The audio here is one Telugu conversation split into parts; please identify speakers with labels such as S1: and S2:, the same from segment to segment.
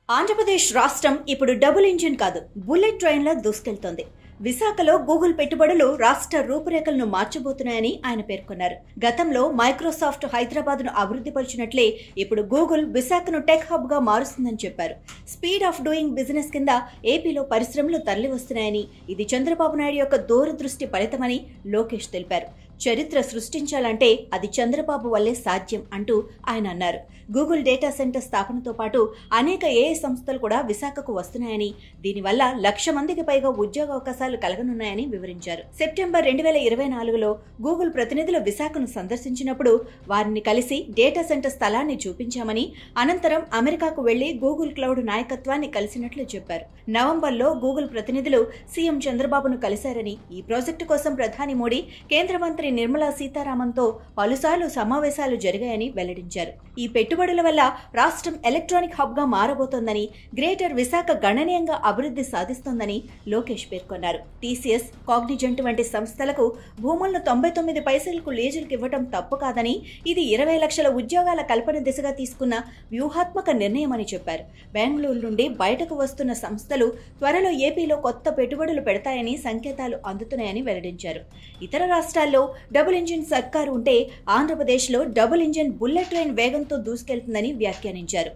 S1: ఆంధ్రప్రదేశ్ రాష్ట్రం ఇప్పుడు డబుల్ ఇంజిన్ కాదు, బుల్లెట్ ట్రైన్లా దూసుకెళ్తోంది. విశాఖలో గూగుల్ పెట్టుబడులు రాష్ట్ర రూపురేఖలను మార్చబోతున్నాయని ఆయన పేర్కొన్నారు. గతంలో మైక్రోసాఫ్ట్ హైదరాబాద్ను అభివృద్ధి పరిచినట్లే ఇప్పుడు గూగుల్ విశాఖను టెక్ హబ్ గా మారుస్తుందని చెప్పారు. స్పీడ్ ఆఫ్ డూయింగ్ బిజినెస్ కింద ఏపీలో పరిశ్రమలు తరలివస్తున్నాయని, ఇది చంద్రబాబు నాయుడు యొక్క దూరదృష్టి ఫలితమని లోకేష్ తెలిపారు. చరిత్ర సృష్టించాలంటే అది చంద్రబాబు వల్లే సాధ్యం అంటూ ఆయన అన్నారు. గూగుల్ డేటా సెంటర్ స్థాపనతో పాటు అనేక ఏఐ సంస్థలు కూడా విశాఖకు వస్తున్నాయని, దీనివల్ల 1,00,000 మందికి పైగా ఉద్యోగ అవకాశాలు కలగనున్నాయని వివరించారు. సెప్టెంబర్ 2024లో గూగుల్ ప్రతినిధులు విశాఖను సందర్శించినప్పుడు వారిని కలిసి డేటా సెంటర్ స్థలాన్ని చూపించామని, అనంతరం అమెరికాకు వెళ్లి గూగుల్ క్లౌడ్ నాయకత్వాన్ని కలిసినట్లు చెప్పారు. నవంబర్లో గూగుల్ ప్రతినిధులు సీఎం చంద్రబాబును కలిశారని, ఈ ప్రాజెక్టు కోసం ప్రధాని మోడీ, కేంద్ర మంత్రి నిర్మలా సీతారామన్తో పలుసార్లు సమావేశాలు జరిగాయని వెల్లడించారు. ఈ పెట్టుబడుల వల్ల రాష్ట్రం ఎలక్ట్రానిక్ హబ్ గా మారబోతోందని, గ్రేటర్ విశాఖ గణనీయంగా అభివృద్ధి సాధిస్తోందని లోకేష్ పేర్కొన్నారు. టీసీఎస్, కాగ్నిజెంట్ వంటి సంస్థలకు భూములను 99 పైసలకు లీజులకు ఇవ్వడం తప్పు కాదని, ఇది 20 లక్షల ఉద్యోగాల కల్పన దిశగా తీసుకున్న వ్యూహాత్మక నిర్ణయమని చెప్పారు. బెంగళూరు నుండి బయటకు వస్తున్న సంస్థలు త్వరలో ఏపీలో కొత్త పెట్టుబడులు పెడతాయని సంకేతాలు అందుతున్నాయని వెల్లడించారు. ఇతర రాష్ట్రాల్లో డబుల్ ఇంజిన్ సర్కారు ఉంటే ఆంధ్రప్రదేశ్లో డబుల్ ఇంజిన్ బుల్లెట్ ట్రైన్ వేగంతో దూసుకెళ్తుందని వ్యాఖ్యానించారు.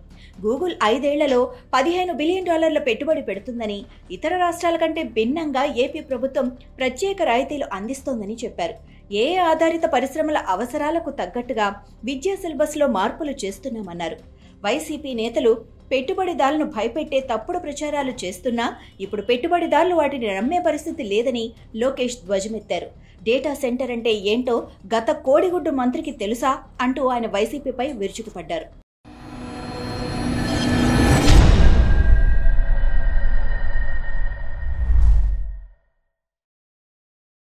S1: గూగుల్ 5 ఏళ్లలో $15 బిలియన్ పెట్టుబడి పెడుతుందని, ఇతర రాష్ట్రాల కంటే భిన్నంగా ఏపీ ప్రభుత్వం ప్రత్యేక రాయితీలు అందిస్తోందని చెప్పారు. ఏఐ ఆధారిత పరిశ్రమల అవసరాలకు తగ్గట్టుగా విద్యా సిలబస్లో మార్పులు చేస్తున్నామన్నారు. వైసీపీ నేతలు పెట్టుబడిదారులను భయపెట్టే తప్పుడు ప్రచారాలు చేస్తున్నా ఇప్పుడు పెట్టుబడిదారులు వాటిని నమ్మే పరిస్థితి లేదని లోకేష్ ధ్వజమెత్తారు. డేటా సెంటర్ అంటే ఏంటో గత కోడిగుడ్డు మంత్రికి తెలుసా అంటూ ఆయన వైసీపీపై విరుచుకుపడ్డారు.